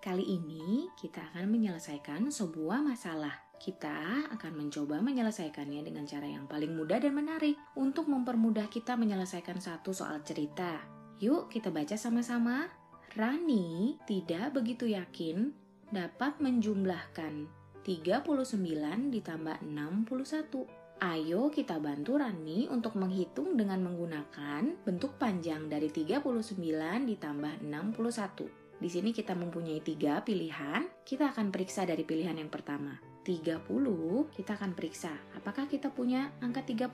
Kali ini kita akan menyelesaikan sebuah masalah. Kita akan mencoba menyelesaikannya dengan cara yang paling mudah dan menarik untuk mempermudah kita menyelesaikan satu soal cerita. Yuk kita baca sama-sama. Rani tidak begitu yakin dapat menjumlahkan 39 ditambah 61. Ayo kita bantu Rani untuk menghitung dengan menggunakan bentuk panjang dari 39 ditambah 61. Di sini kita mempunyai 3 pilihan. Kita akan periksa dari pilihan yang pertama. 30, kita akan periksa. Apakah kita punya angka 30?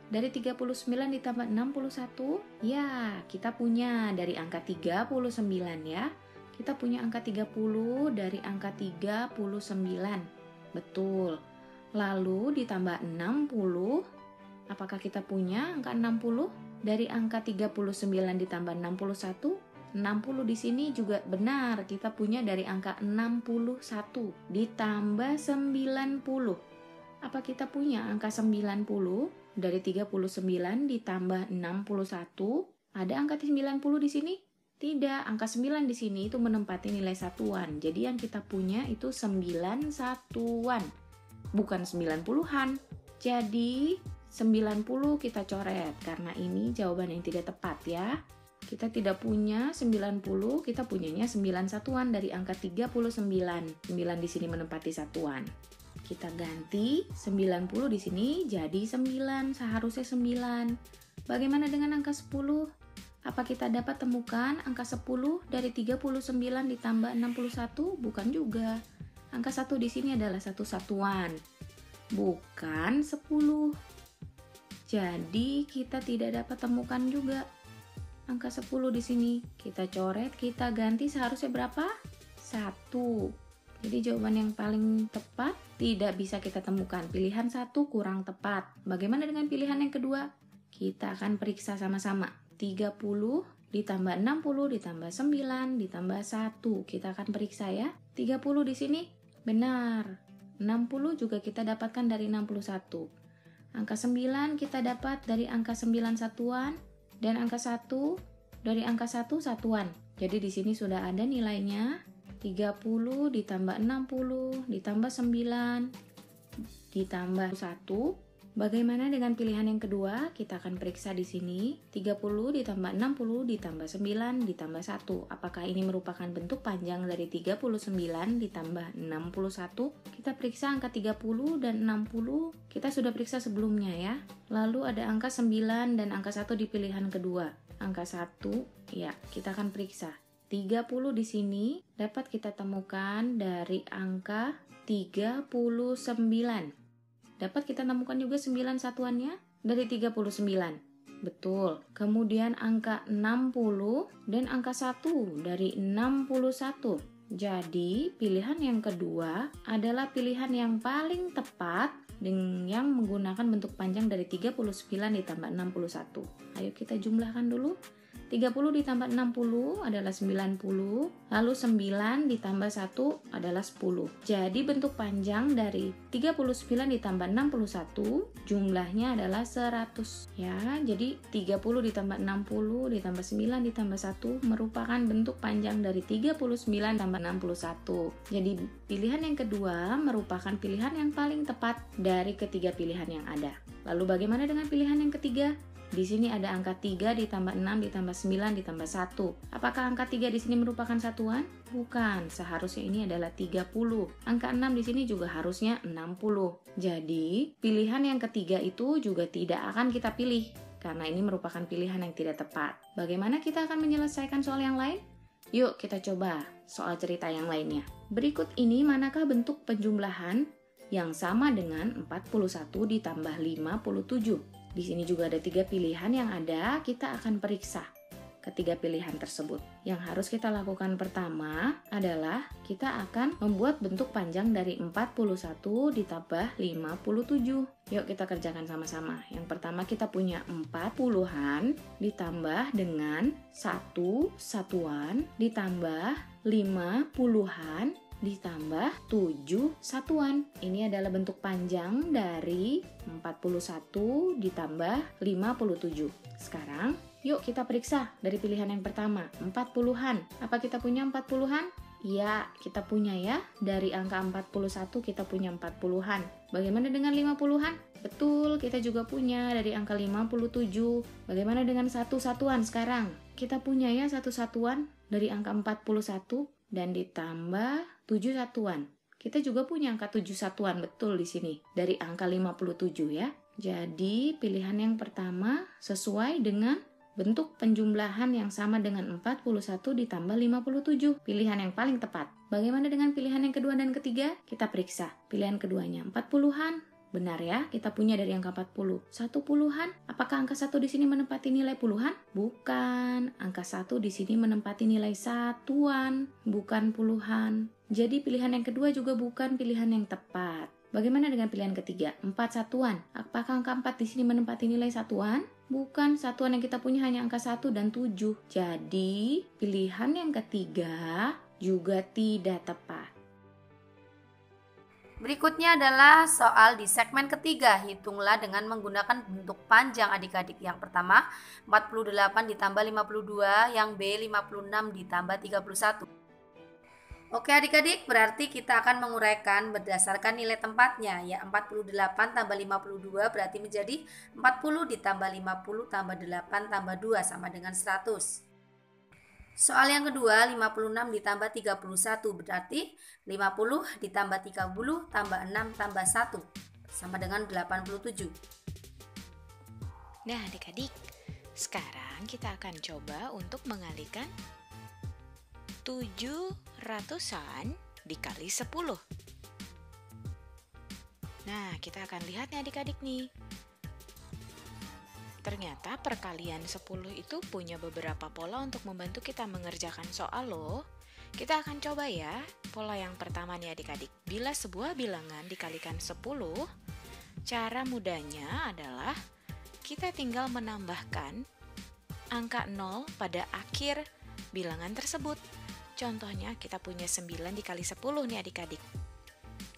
Dari 39 ditambah 61? Ya, kita punya dari angka 39 ya. Kita punya angka 30 dari angka 39. Betul. Lalu ditambah 60. Apakah kita punya angka 60? Dari angka 39 ditambah 61? 60 di sini juga benar, kita punya dari angka 61 ditambah 90. Apa kita punya angka 90? Dari 39 ditambah 61, ada angka 90 di sini? Tidak, angka 9 di sini itu menempati nilai satuan. Jadi yang kita punya itu 9 satuan, bukan 90-an. Jadi 90 kita coret karena ini jawaban yang tidak tepat ya. Kita tidak punya 90, kita punyanya 9 satuan dari angka 39. 9 di sini menempati satuan. Kita ganti 90 di sini jadi 9, seharusnya 9. Bagaimana dengan angka 10? Apa kita dapat temukan angka 10 dari 39 ditambah 61? Bukan juga. Angka 1 di sini adalah satu satuan, bukan 10. Jadi kita tidak dapat temukan juga angka 10 di sini. Kita coret, kita ganti, seharusnya berapa? 1. Jadi jawaban yang paling tepat tidak bisa kita temukan. Pilihan 1 kurang tepat. Bagaimana dengan pilihan yang kedua? Kita akan periksa sama-sama. 30 ditambah 60 ditambah 9 ditambah 1. Kita akan periksa ya. 30 di sini benar. 60 juga kita dapatkan dari 61. Angka 9 kita dapat dari angka 9 satuan. Dan angka 1 dari angka 1 satuan. Jadi di sini sudah ada nilainya. 30 ditambah 60 ditambah 9 ditambah 1. Bagaimana dengan pilihan yang kedua? Kita akan periksa di sini. 30 ditambah 60 ditambah 9 ditambah 1. Apakah ini merupakan bentuk panjang dari 39 ditambah 61? Kita periksa angka 30 dan 60. Kita sudah periksa sebelumnya ya. Lalu ada angka 9 dan angka 1 di pilihan kedua. Angka 1, ya kita akan periksa. 30 di sini dapat kita temukan dari angka 39. Dapat kita temukan juga 9 satuannya dari 39. Betul. Kemudian angka 60 dan angka 1 dari 61. Jadi pilihan yang kedua adalah pilihan yang paling tepat dengan yang menggunakan bentuk panjang dari 39 ditambah 61. Ayo kita jumlahkan dulu. 30 ditambah 60 adalah 90, lalu 9 ditambah 1 adalah 10. Jadi bentuk panjang dari 39 ditambah 61 jumlahnya adalah 100. Ya, jadi 30 ditambah 60 ditambah 9 ditambah 1 merupakan bentuk panjang dari 39 tambah 61. Jadi pilihan yang kedua merupakan pilihan yang paling tepat dari ketiga pilihan yang ada. Lalu bagaimana dengan pilihan yang ketiga? Di sini ada angka 3 ditambah 6 ditambah 9 ditambah 1. Apakah angka 3 di sini merupakan satuan? Bukan, seharusnya ini adalah 30. Angka 6 di sini juga harusnya 60. Jadi, pilihan yang ketiga itu juga tidak akan kita pilih karena ini merupakan pilihan yang tidak tepat. Bagaimana kita akan menyelesaikan soal yang lain? Yuk kita coba soal cerita yang lainnya. Berikut ini manakah bentuk penjumlahan yang sama dengan 41 ditambah 57? Di sini juga ada 3 pilihan yang ada, kita akan periksa ketiga pilihan tersebut. Yang harus kita lakukan pertama adalah kita akan membuat bentuk panjang dari 41 ditambah 57. Yuk kita kerjakan sama-sama. Yang pertama kita punya 40-an ditambah dengan 1 satuan ditambah 50-an ditambah 7 satuan. Ini adalah bentuk panjang dari 41 ditambah 57. Sekarang yuk kita periksa dari pilihan yang pertama, 40-an. Apa kita punya 40-an? Iya, kita punya ya. Dari angka 41 kita punya 40-an. Bagaimana dengan 50-an? Betul, kita juga punya dari angka 57. Bagaimana dengan satu satuan sekarang? Kita punya ya satu satuan dari angka 41 dan ditambah 7 satuan. Kita juga punya angka 7 satuan, betul di sini. Dari angka 57 ya. Jadi pilihan yang pertama sesuai dengan bentuk penjumlahan yang sama dengan 41 ditambah 57. Pilihan yang paling tepat. Bagaimana dengan pilihan yang kedua dan ketiga? Kita periksa. Pilihan keduanya 40-an. Benar ya, kita punya dari angka 40. 1 puluhan. Apakah angka 1 di sini menempati nilai puluhan? Bukan. Angka 1 di sini menempati nilai satuan, bukan puluhan. Jadi pilihan yang kedua juga bukan pilihan yang tepat. Bagaimana dengan pilihan ketiga? 4 satuan. Apakah angka 4 di sini menempati nilai satuan? Bukan, satuan yang kita punya hanya angka 1 dan 7. Jadi, pilihan yang ketiga juga tidak tepat. Berikutnya adalah soal di segmen ketiga. Hitunglah dengan menggunakan bentuk panjang adik-adik. Yang pertama, 48 ditambah 52, yang B 56 ditambah 31. Oke adik-adik, berarti kita akan menguraikan berdasarkan nilai tempatnya. Ya, 48 tambah 52 berarti menjadi 40 ditambah 50 tambah 8 tambah 2 sama dengan 100. Soal yang kedua, 56 ditambah 31 berarti 50 ditambah 30 tambah 6 tambah 1 sama dengan 87. Nah adik-adik, sekarang kita akan coba untuk mengalihkan 700-an dikali 10. Nah, kita akan lihat nih adik-adik nih. Ternyata perkalian 10 itu punya beberapa pola untuk membantu kita mengerjakan soal loh. Kita akan coba ya. Pola yang pertama nih adik-adik. Bila sebuah bilangan dikalikan 10, cara mudahnya adalah kita tinggal menambahkan angka 0 pada akhir bilangan tersebut. Contohnya kita punya 9 dikali 10 nih adik-adik.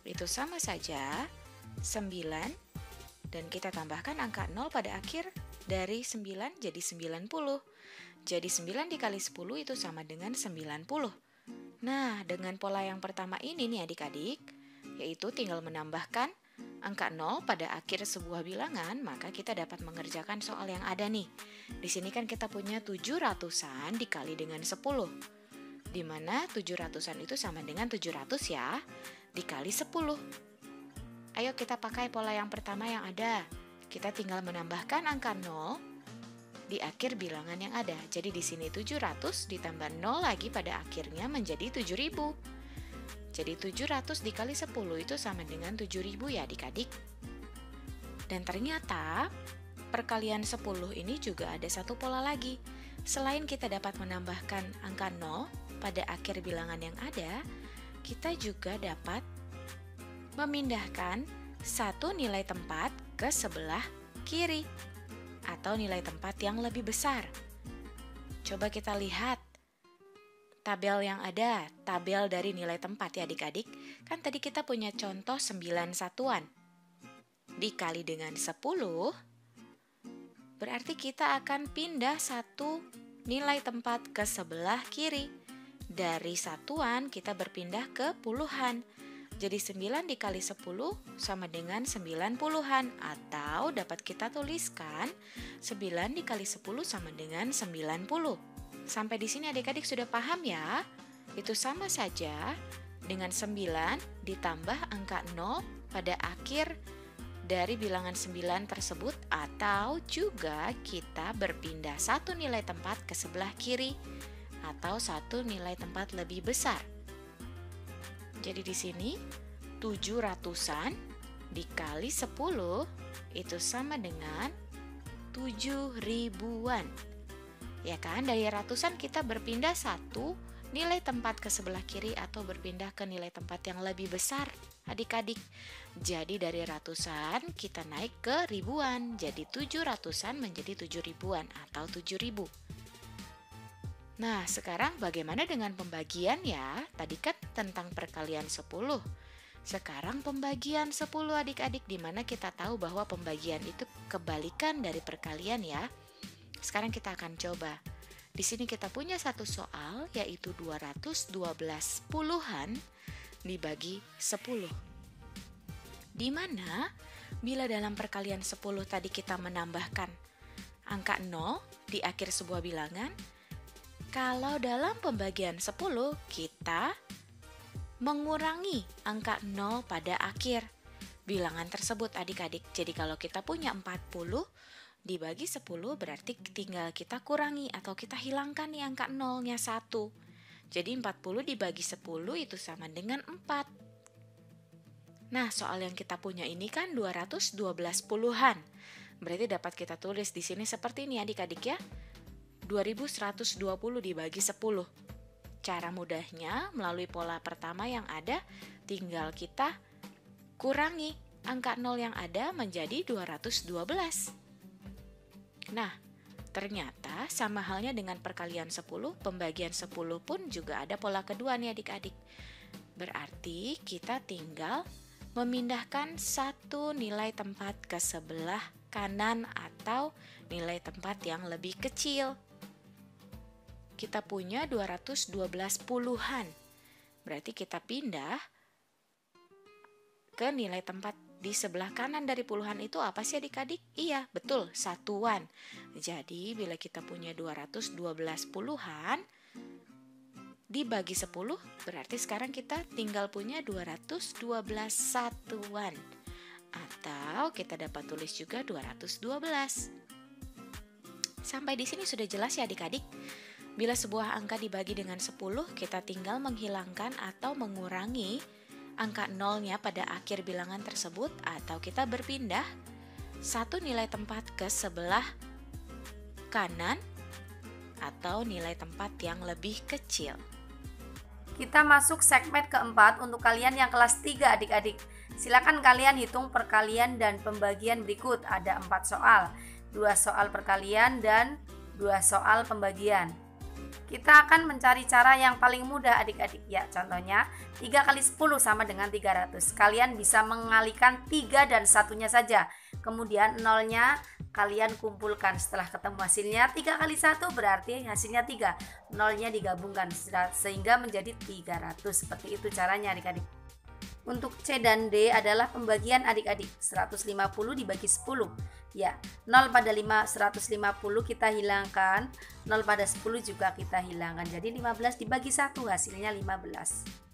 Itu sama saja 9 dan kita tambahkan angka 0 pada akhir dari 9 jadi 90. Jadi 9 dikali 10 itu sama dengan 90. Nah, dengan pola yang pertama ini nih adik-adik, yaitu tinggal menambahkan angka 0 pada akhir sebuah bilangan, maka kita dapat mengerjakan soal yang ada nih. Di sini kan kita punya 700-an dikali dengan 10. Di mana 700-an itu sama dengan 700 ya, dikali 10. Ayo kita pakai pola yang pertama yang ada. Kita tinggal menambahkan angka 0 di akhir bilangan yang ada. Jadi di sini 700 ditambah 0 lagi pada akhirnya menjadi 7000. Jadi 700 dikali 10 itu sama dengan 7000 ya adik-adik. Dan ternyata perkalian 10 ini juga ada satu pola lagi. Selain kita dapat menambahkan angka 0 pada akhir bilangan yang ada, kita juga dapat memindahkan satu nilai tempat ke sebelah kiri atau nilai tempat yang lebih besar. Coba kita lihat tabel yang ada, tabel dari nilai tempat ya adik-adik. Kan tadi kita punya contoh 9 satuan. Dikali dengan 10, berarti kita akan pindah satu nilai tempat ke sebelah kiri. Dari satuan kita berpindah ke puluhan. Jadi 9 dikali 10 sama dengan 90-an. Atau dapat kita tuliskan 9 dikali 10 sama dengan 90. Sampai di sini adik-adik sudah paham ya? Itu sama saja dengan 9 ditambah angka 0 pada akhir dari bilangan 9 tersebut. Atau juga kita berpindah satu nilai tempat ke sebelah kiri atau satu nilai tempat lebih besar. Jadi di sini 700-an dikali 10 itu sama dengan 7000-an. Ya kan, dari ratusan kita berpindah satu nilai tempat ke sebelah kiri atau berpindah ke nilai tempat yang lebih besar adik-adik. Jadi dari ratusan kita naik ke ribuan. Jadi 700-an menjadi 7000-an atau 7000. Nah, sekarang bagaimana dengan pembagian ya? Tadi kan tentang perkalian 10. Sekarang pembagian 10 adik-adik, di mana kita tahu bahwa pembagian itu kebalikan dari perkalian ya. Sekarang kita akan coba. Di sini kita punya satu soal yaitu 212 puluhan dibagi 10. Di mana bila dalam perkalian 10 tadi kita menambahkan angka 0 di akhir sebuah bilangan, kalau dalam pembagian 10 kita mengurangi angka 0 pada akhir bilangan tersebut adik-adik. Jadi kalau kita punya 40 dibagi 10 berarti tinggal kita kurangi atau kita hilangkan nih angka 0-nya 1. Jadi 40 dibagi 10 itu sama dengan 4. Nah, soal yang kita punya ini kan 212 puluhan. Berarti dapat kita tulis di sini seperti ini adik-adik ya. 2120 dibagi 10. Cara mudahnya melalui pola pertama yang ada, tinggal kita kurangi angka 0 yang ada menjadi 212. Nah, ternyata sama halnya dengan perkalian 10, pembagian 10 pun juga ada pola kedua nih adik-adik. Berarti kita tinggal memindahkan satu nilai tempat ke sebelah kanan atau nilai tempat yang lebih kecil. Kita punya 212 puluhan. Berarti kita pindah ke nilai tempat di sebelah kanan dari puluhan itu apa sih adik-adik? Iya, betul, satuan. Jadi bila kita punya 212 puluhan dibagi 10, berarti sekarang kita tinggal punya 212 satuan. Atau kita dapat tulis juga 212. Sampai di sini sudah jelas ya adik-adik? Bila sebuah angka dibagi dengan 10, kita tinggal menghilangkan atau mengurangi angka 0-nya pada akhir bilangan tersebut, atau kita berpindah satu nilai tempat ke sebelah kanan atau nilai tempat yang lebih kecil. Kita masuk segmen keempat untuk kalian yang kelas 3 adik-adik. Silakan kalian hitung perkalian dan pembagian berikut. Ada 4 soal, 2 soal perkalian dan 2 soal pembagian. Kita akan mencari cara yang paling mudah adik-adik ya. Contohnya 3 kali 10 sama dengan 300. Kalian bisa mengalihkan 3 dan satunya saja. Kemudian 0-nya kalian kumpulkan. Setelah ketemu hasilnya 3 kali 1 berarti hasilnya 3. 0-nya digabungkan sehingga menjadi 300. Seperti itu caranya adik-adik. Untuk C dan D adalah pembagian adik-adik. 150 dibagi 10. Ya, 0 pada 150 kita hilangkan, 0 pada 10 juga kita hilangkan. Jadi 15 dibagi 1 hasilnya 15.